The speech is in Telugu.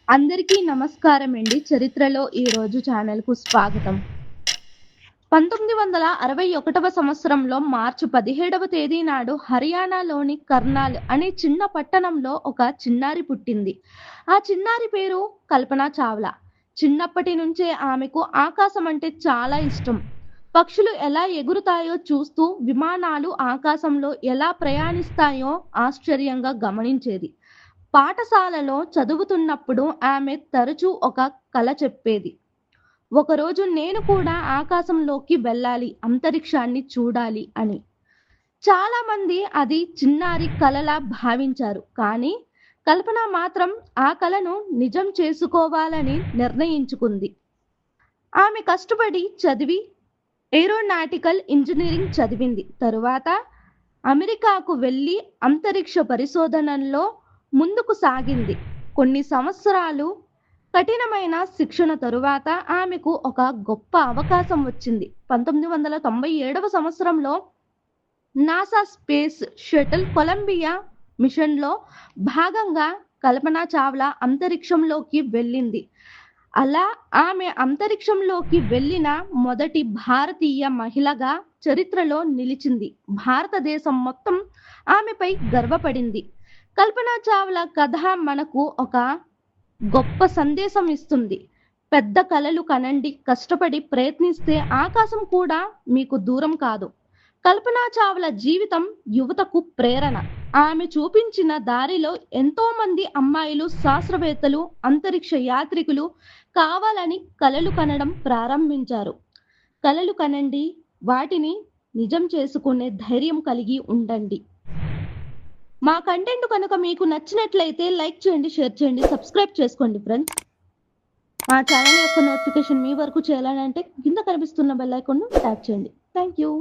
అందరికీ నమస్కారం అండి. చరిత్రలో ఈరోజు ఛానల్‌కు స్వాగతం. 1961వ సంవత్సరంలో మార్చి 17వ తేదీ నాడు హర్యానాలోని కర్నాల్ అనే చిన్న పట్టణంలో ఒక చిన్నారి పుట్టింది. ఆ చిన్నారి పేరు కల్పన చావ్లా. చిన్నప్పటి నుంచే ఆమెకు ఆకాశం అంటే చాలా ఇష్టం. పక్షులు ఎలా ఎగురుతాయో చూస్తూ, విమానాలు ఆకాశంలో ఎలా ప్రయాణిస్తాయో ఆశ్చర్యంగా గమనించేది. పాఠశాలలో చదువుతున్నప్పుడు ఆమె తరచూ ఒక కల చెప్పేది. ఒకరోజు నేను కూడా ఆకాశంలోకి వెళ్ళాలి, అంతరిక్షాన్ని చూడాలి అని. చాలామంది అది చిన్నారి కలలా భావించారు. కానీ కల్పన మాత్రం ఆ కలను నిజం చేసుకోవాలని నిర్ణయించుకుంది. ఆమె కష్టపడి చదివి ఏరోనాటికల్ ఇంజనీరింగ్ చదివింది. తరువాత అమెరికాకు వెళ్ళి అంతరిక్ష పరిశోధనల్లో ముందుకు సాగింది. కొన్ని సంవత్సరాలు కఠినమైన శిక్షణ తరువాత ఆమెకు ఒక గొప్ప అవకాశం వచ్చింది. 1997వ సంవత్సరంలో నాసా స్పేస్ షటిల్ కొలంబియా మిషన్లో భాగంగా కల్పన చావ్లా అంతరిక్షంలోకి వెళ్ళింది. అలా ఆమె అంతరిక్షంలోకి వెళ్ళిన మొదటి భారతీయ మహిళగా చరిత్రలో నిలిచింది. భారతదేశం మొత్తం ఆమెపై గర్వపడింది. కల్పన చావ్లా కథ మనకు ఒక గొప్ప సందేశం ఇస్తుంది. పెద్ద కలలు కనండి, కష్టపడి ప్రయత్నిస్తే ఆకాశం కూడా మీకు దూరం కాదు. కల్పన చావ్లా జీవితం యువతకు ప్రేరణ. ఆమె చూపించిన దారిలో ఎంతో మంది అమ్మాయిలు శాస్త్రవేత్తలు, అంతరిక్ష యాత్రికులు కావాలని కలలు కనడం ప్రారంభించారు. కలలు కనండి, వాటిని నిజం చేసుకునే ధైర్యం కలిగి ఉండండి. మా కంటెంట్ కనుక మీకు నచ్చినట్లయితే లైక్ చేయండి, షేర్ చేయండి, సబ్స్క్రైబ్ చేసుకోండి ఫ్రెండ్స్. మా ఛానల్ యొక్క నోటిఫికేషన్ మీ వరకు చేయాలంటే కింద కనిపిస్తున్న బెల్ ఐకాన్ను ట్యాప్ చేయండి. Thank you.